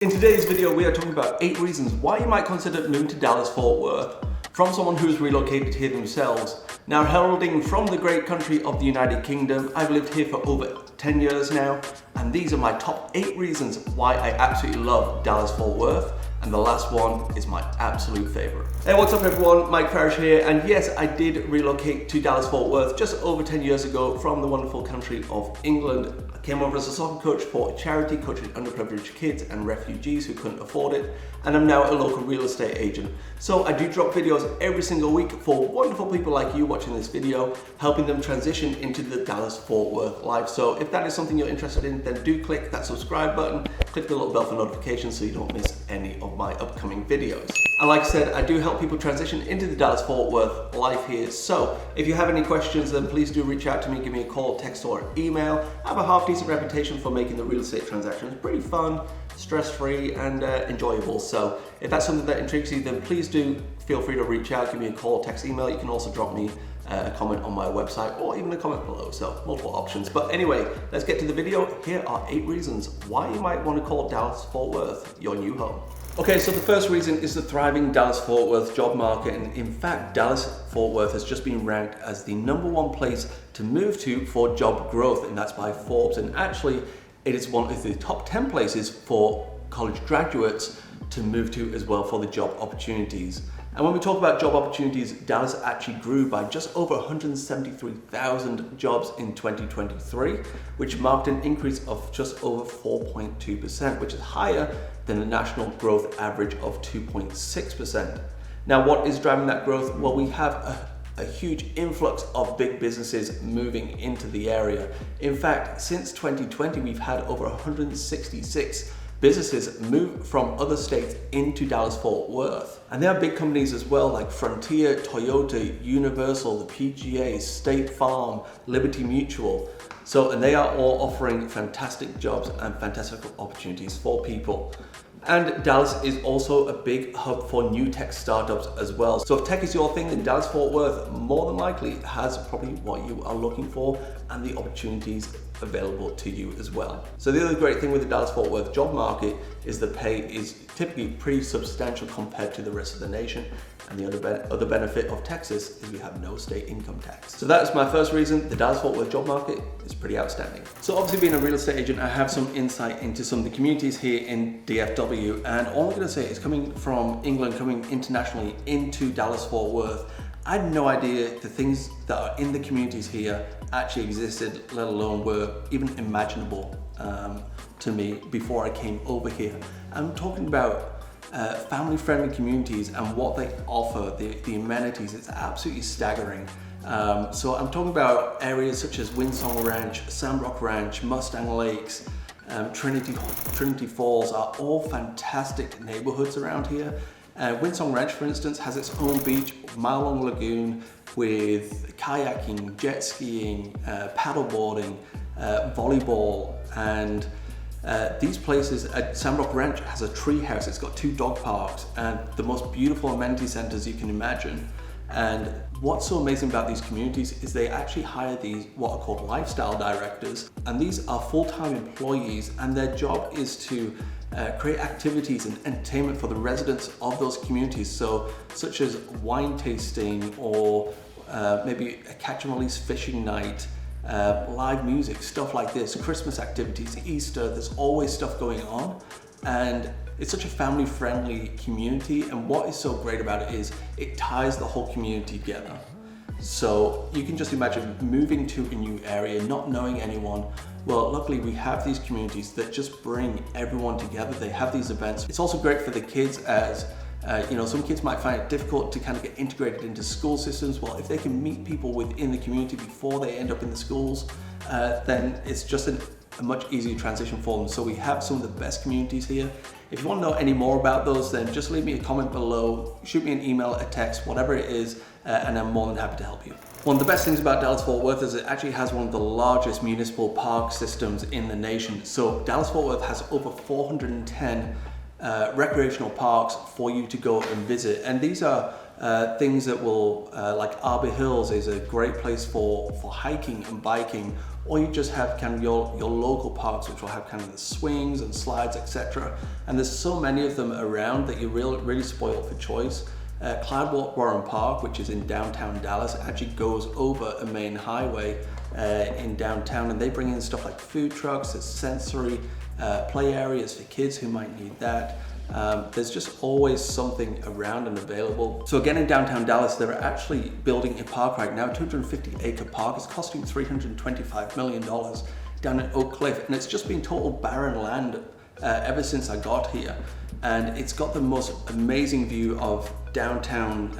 In today's video, we are talking about 8 reasons why you might consider moving to Dallas-Fort Worth from someone who's relocated here themselves. Now, heralding from the great country of the United Kingdom, I've lived here for over 10 years now, and these are my top 8 reasons why I absolutely love Dallas-Fort Worth, and the last one is my absolute favorite. Hey, what's up everyone? Mike Farish here, and yes, I did relocate to Dallas-Fort Worth just over 10 years ago from the wonderful country of England. I came over as a soccer coach for a charity coaching underprivileged kids and refugees who couldn't afford it, and I'm now a local real estate agent. So I do drop videos every single week for wonderful people like you watching this video, helping them transition into the Dallas-Fort Worth life. So if that is something you're interested in, then do click that subscribe button, click the little bell for notifications so you don't miss any of my upcoming videos. And like I said, I do help people transition into the Dallas-Fort Worth life here. So if you have any questions, then please do reach out to me, give me a call, text or email. I have a half decent reputation for making the real estate transactions pretty fun, stress-free and enjoyable. So if that's something that intrigues you, then please do feel free to reach out, give me a call, text, email. You can also drop me a comment on my website or even a comment below, so multiple options. But anyway, let's get to the video. Here are 8 reasons why you might want to call Dallas-Fort Worth your new home. Okay, so the first reason is the thriving Dallas-Fort Worth job market, and in fact, Dallas-Fort Worth has just been ranked as the #1 place to move to for job growth, and that's by Forbes. And actually, it is one of the top 10 places for college graduates to move to as well for the job opportunities. And when we talk about job opportunities, Dallas actually grew by just over 173,000 jobs in 2023, which marked an increase of just over 4.2%, which is higher than the national growth average of 2.6%. Now, what is driving that growth? Well, we have a huge influx of big businesses moving into the area. In fact, since 2020, we've had over 166 businesses move from other states into Dallas-Fort Worth. And there are big companies as well, like Frontier, Toyota, Universal, the PGA, State Farm, Liberty Mutual. And they are all offering fantastic jobs and fantastic opportunities for people. And Dallas is also a big hub for new tech startups as well. So if tech is your thing, then Dallas-Fort Worth more than likely has probably what you are looking for and the opportunities available to you as well. So the other great thing with the Dallas-Fort Worth job market is the pay is typically pretty substantial compared to the rest of the nation. And the other benefit of Texas is we have no state income tax. So that is my first reason. The Dallas-Fort Worth job market is pretty outstanding. So obviously being a real estate agent, I have some insight into some of the communities here in DFW. And all I'm gonna say is coming from England, coming internationally into Dallas-Fort Worth, I had no idea the things that are in the communities here actually existed, let alone were even imaginable to me before I came over here. I'm talking about family-friendly communities and what they offer, the amenities. It's absolutely staggering. So I'm talking about areas such as Windsong Ranch, Sandrock Ranch, Mustang Lakes, Trinity Falls are all fantastic neighborhoods around here. Windsong Ranch, for instance, has its own beach, mile-long lagoon with kayaking, jet skiing, paddleboarding, volleyball, and these places. Sandrock Ranch has a tree house, it's got 2 dog parks, and the most beautiful amenity centers you can imagine. And what's so amazing about these communities is they actually hire these what are called lifestyle directors, and these are full-time employees, and their job is to create activities and entertainment for the residents of those communities, such as wine tasting or maybe a catch and release fishing night, live music, stuff like this, Christmas activities, Easter. There's always stuff going on, and it's such a family-friendly community. And what is so great about it is it ties the whole community together. So you can just imagine moving to a new area, not knowing anyone. Well, luckily we have these communities that just bring everyone together. They have these events. It's also great for the kids, as some kids might find it difficult to kind of get integrated into school systems. Well, if they can meet people within the community before they end up in the schools, then it's just a much easier transition for them. So we have some of the best communities here. If you want to know any more about those, then just leave me a comment below, shoot me an email, a text, whatever it is, and I'm more than happy to help you. One of the best things about Dallas-Fort Worth is it actually has one of the largest municipal park systems in the nation. So Dallas-Fort Worth has over 410 recreational parks for you to go and visit, and these are Things that will, like Arbor Hills is a great place for hiking and biking, or you just have kind of your local parks which will have kind of the swings and slides, etc. And there's so many of them around that you're really spoiled for choice. Cloudwalk Warren Park, which is in downtown Dallas, actually goes over a main highway in downtown, and they bring in stuff like food trucks, there's sensory play areas for kids who might need that. There's just always something around and available. So again, in downtown Dallas, they're actually building a park right now, 250-acre park. It's costing $325 million down in Oak Cliff, and it's just been total barren land ever since I got here. And it's got the most amazing view of downtown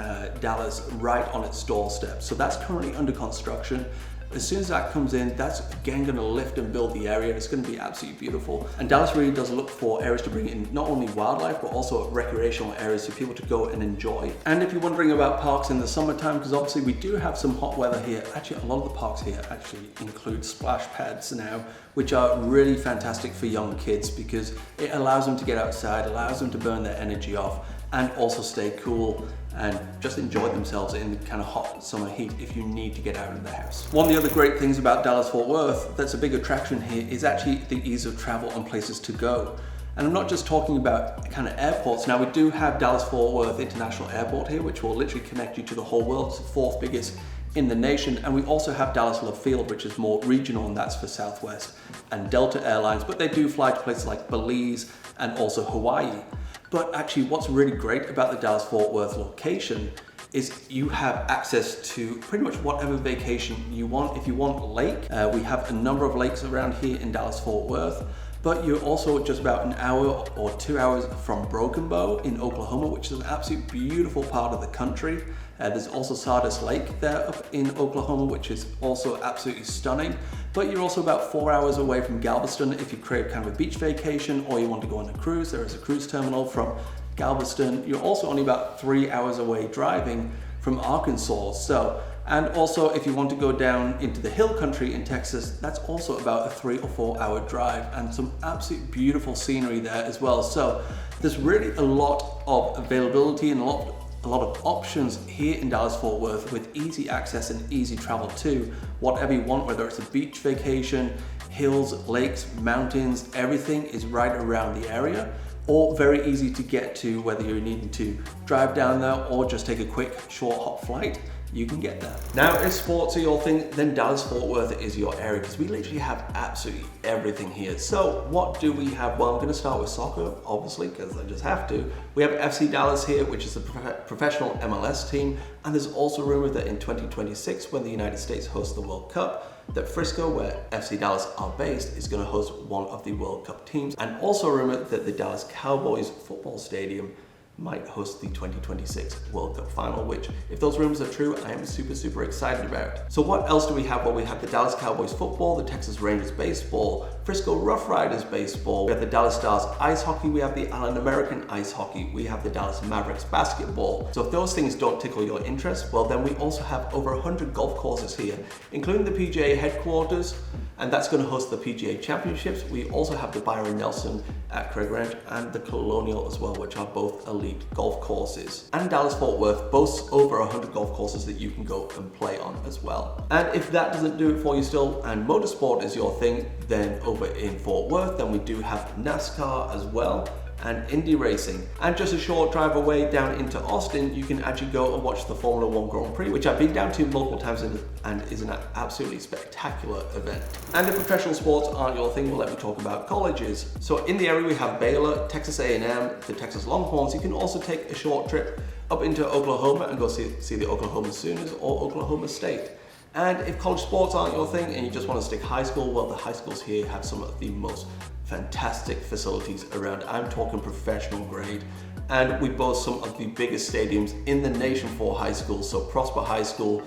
Dallas right on its doorstep. So that's currently under construction. As soon as that comes in, that's again going to lift and build the area. It's going to be absolutely beautiful. And Dallas really does look for areas to bring in not only wildlife, but also recreational areas for people to go and enjoy. And if you're wondering about parks in the summertime, because obviously we do have some hot weather here, actually a lot of the parks here actually include splash pads now, which are really fantastic for young kids because it allows them to get outside, allows them to burn their energy off, and also stay cool and just enjoy themselves in the kind of hot summer heat if you need to get out of the house. One of the other great things about Dallas-Fort Worth that's a big attraction here is actually the ease of travel and places to go. And I'm not just talking about kind of airports. Now we do have Dallas-Fort Worth International Airport here, which will literally connect you to the whole world. It's the fourth biggest in the nation. And we also have Dallas Love Field, which is more regional, and that's for Southwest and Delta Airlines, but they do fly to places like Belize and also Hawaii. But actually what's really great about the Dallas-Fort Worth location is you have access to pretty much whatever vacation you want. If you want a lake, we have a number of lakes around here in Dallas-Fort Worth, but you're also just about an hour or 2 hours from Broken Bow in Oklahoma, which is an absolutely beautiful part of the country. There's also Sardis Lake there up in Oklahoma, which is also absolutely stunning. But you're also about 4 hours away from Galveston if you crave kind of a beach vacation or you want to go on a cruise. There is a cruise terminal from Galveston. You're also only about 3 hours away driving from Arkansas. And also if you want to go down into the hill country in Texas, that's also about a 3 or 4 hour drive and some absolutely beautiful scenery there as well. So there's really a lot of availability and a lot of options here in Dallas-Fort Worth with easy access and easy travel to whatever you want, whether it's a beach vacation, hills, lakes, mountains, everything is right around the area, or very easy to get to, whether you're needing to drive down there or just take a quick short hop flight. You can get there. Now, if sports are your thing, then Dallas-Fort Worth is your area because we literally have absolutely everything here. So what do we have? Well, I'm going to start with soccer, obviously, because I just have to. We have FC Dallas here, which is a professional MLS team. And there's also rumor that in 2026, when the United States hosts the World Cup, that Frisco, where FC Dallas are based, is going to host one of the World Cup teams. And also rumor that the Dallas Cowboys football stadium might host the 2026 World Cup final, which, if those rumors are true, I am super excited about. So what else do we have? Well, we have the Dallas Cowboys football, the Texas Rangers baseball, Frisco Rough Riders baseball, we have the Dallas Stars ice hockey, we have the Allen American ice hockey, we have the Dallas Mavericks basketball. So if those things don't tickle your interest, well then we also have over 100 golf courses here, including the PGA headquarters, and that's going to host the PGA Championships. We also have the Byron Nelson at Craig Ranch and the Colonial as well, which are both elite golf courses. And Dallas-Fort Worth boasts over 100 golf courses that you can go and play on as well. And if that doesn't do it for you still, and motorsport is your thing, then over in Fort Worth, then we do have NASCAR as well, and Indy racing. And just a short drive away down into Austin, you can actually go and watch the Formula One Grand Prix, which I've been down to multiple times and is an absolutely spectacular event. And if professional sports aren't your thing, well, let me talk about colleges. So in the area we have Baylor, Texas A&M, the Texas Longhorns. You can also take a short trip up into Oklahoma and go see the Oklahoma Sooners or Oklahoma State. And if college sports aren't your thing and you just want to stick high school, well, the high schools here have some of the most fantastic facilities around. I'm talking professional grade, and we boast some of the biggest stadiums in the nation for high schools. So Prosper High School,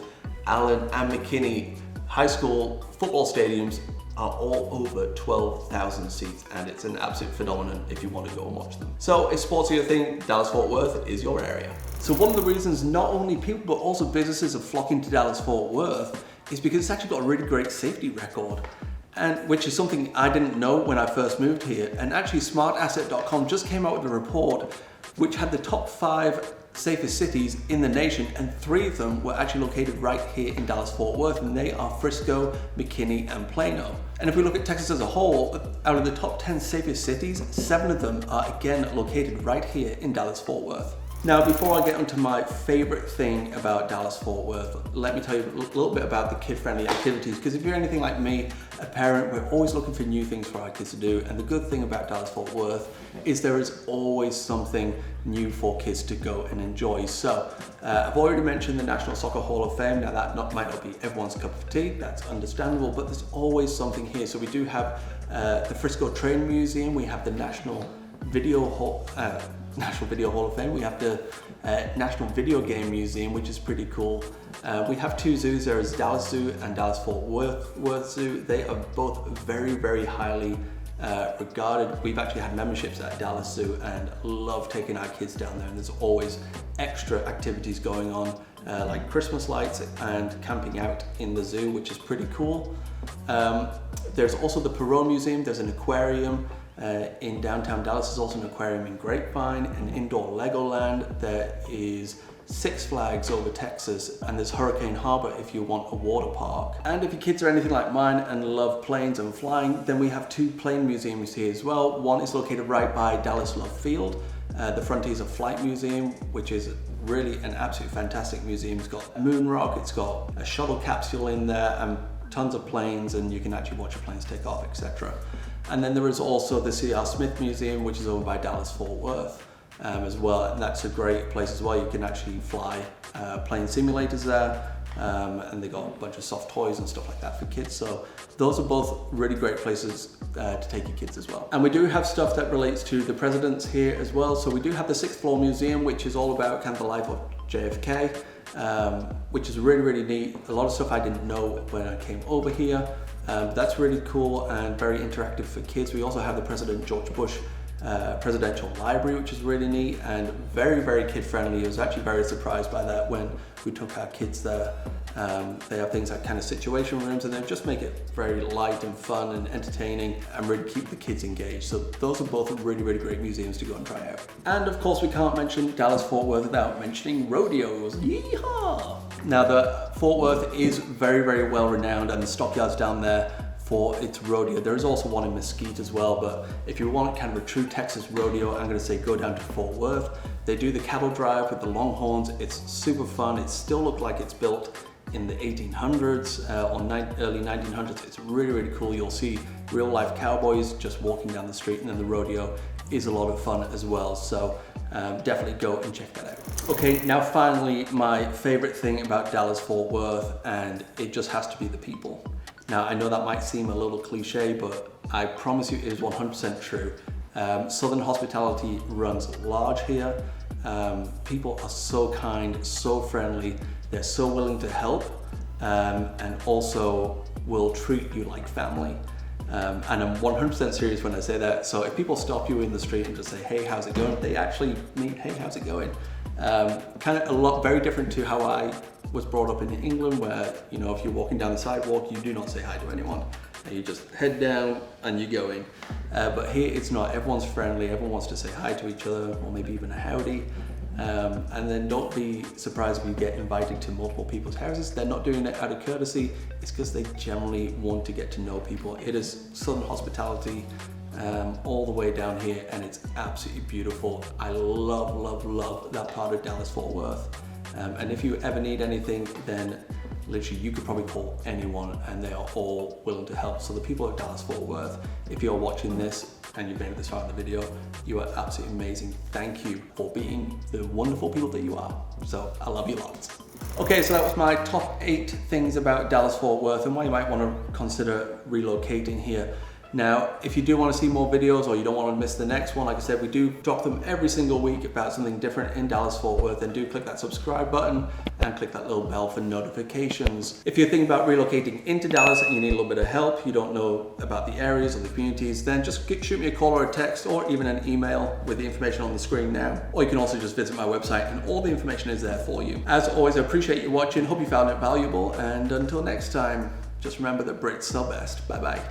Allen and McKinney High School football stadiums are all over 12,000 seats, and it's an absolute phenomenon if you want to go and watch them. So if sports are your thing, Dallas-Fort Worth is your area. So one of the reasons not only people but also businesses are flocking to Dallas-Fort Worth is because it's actually got a really great safety record, and which is something I didn't know when I first moved here. And actually smartasset.com just came out with a report which had the top 5 safest cities in the nation, and 3 of them were actually located right here in Dallas-Fort Worth, and they are Frisco, McKinney, and Plano. And if we look at Texas as a whole, out of the top 10 safest cities, 7 of them are again located right here in Dallas-Fort Worth. Now, before I get onto my favorite thing about Dallas-Fort Worth, let me tell you a little bit about the kid-friendly activities, because if you're anything like me, a parent, we're always looking for new things for our kids to do. And the good thing about Dallas-Fort Worth is there is always something new for kids to go and enjoy. So I've already mentioned the National Soccer Hall of Fame. Now that might not be everyone's cup of tea, that's understandable, but there's always something here. So we do have the Frisco Train Museum, we have the National Video Hall of Fame. We have the National Video Game Museum, which is pretty cool. We have 2 zoos. There is Dallas Zoo and Dallas-Fort Worth Zoo. They are both very, very highly regarded. We've actually had memberships at Dallas Zoo and love taking our kids down there. And there's always extra activities going on, like Christmas lights and camping out in the zoo, which is pretty cool. There's also the Perot Museum. There's an aquarium. In downtown Dallas, there's also an aquarium in Grapevine, an indoor Legoland. There is Six Flags over Texas, and there's Hurricane Harbor if you want a water park. And if your kids are anything like mine and love planes and flying, then we have 2 plane museums here as well. One is located right by Dallas Love Field, the Frontiers of Flight Museum, which is really an absolutely fantastic museum. It's got a moon rock, it's got a shuttle capsule in there, and tons of planes, and you can actually watch your planes take off, etc. And then there is also the C.R. Smith Museum, which is over by Dallas-Fort Worth as well. And that's a great place as well. You can actually fly plane simulators there. And they got a bunch of soft toys and stuff like that for kids. So those are both really great places to take your kids as well. And we do have stuff that relates to the presidents here as well. So we do have the 6th floor museum, which is all about kind of the life of JFK, which is really, really neat. A lot of stuff I didn't know when I came over here. That's really cool and very interactive for kids. We also have the President George Bush Presidential Library, which is really neat and very, very kid friendly. I was actually very surprised by that when we took our kids there. They have things like kind of situation rooms, and they just make it very light and fun and entertaining and really keep the kids engaged. So those are both really, really great museums to go and try out. And of course, we can't mention Dallas-Fort Worth without mentioning rodeos. Yeehaw! Now, the Fort Worth is very, very well renowned, and the stockyards down there for its rodeo. There is also one in Mesquite as well, but if you want kind of a true Texas rodeo, I'm going to say go down to Fort Worth. They do the cattle drive with the longhorns. It's super fun. It still looks like it's built in the 1800s or early 1900s. It's really, really cool. You'll see real life cowboys just walking down the street, and then the rodeo is a lot of fun as well. So definitely go and check that out. Okay, now finally, my favorite thing about Dallas-Fort Worth, and it just has to be the people. Now, I know that might seem a little cliche, but I promise you it is 100% true. Southern hospitality runs large here. People are so kind, so friendly. They're so willing to help, and also will treat you like family. And I'm 100% serious when I say that. So if people stop you in the street and just say, hey, how's it going? They actually mean, hey, how's it going? Kind of very different to how I was brought up in England, where, you know, if you're walking down the sidewalk, you do not say hi to anyone. You just head down and you go in. But here it's not. Everyone's friendly. Everyone wants to say hi to each other, or maybe even a howdy. And then don't be surprised if you get invited to multiple people's houses. They're not doing it out of courtesy. It's because they generally want to get to know people. It is Southern hospitality all the way down here, and it's absolutely beautiful. I love, love, love that part of Dallas-Fort Worth. And if you ever need anything, then literally you could probably call anyone and they are all willing to help. So the people of Dallas-Fort Worth, if you're watching this and you've made it this far in the video, you are absolutely amazing. Thank you for being the wonderful people that you are. So I love you lots. Okay, so that was my top 8 things about Dallas-Fort Worth and why you might want to consider relocating here. Now, if you do want to see more videos or you don't want to miss the next one, like I said, we do drop them every single week about something different in Dallas-Fort Worth, then do click that subscribe button and click that little bell for notifications. If you're thinking about relocating into Dallas and you need a little bit of help, you don't know about the areas or the communities, then just shoot me a call or a text or even an email with the information on the screen now. Or you can also just visit my website and all the information is there for you. As always, I appreciate you watching, hope you found it valuable, and until next time, just remember that Brits are best. Bye bye.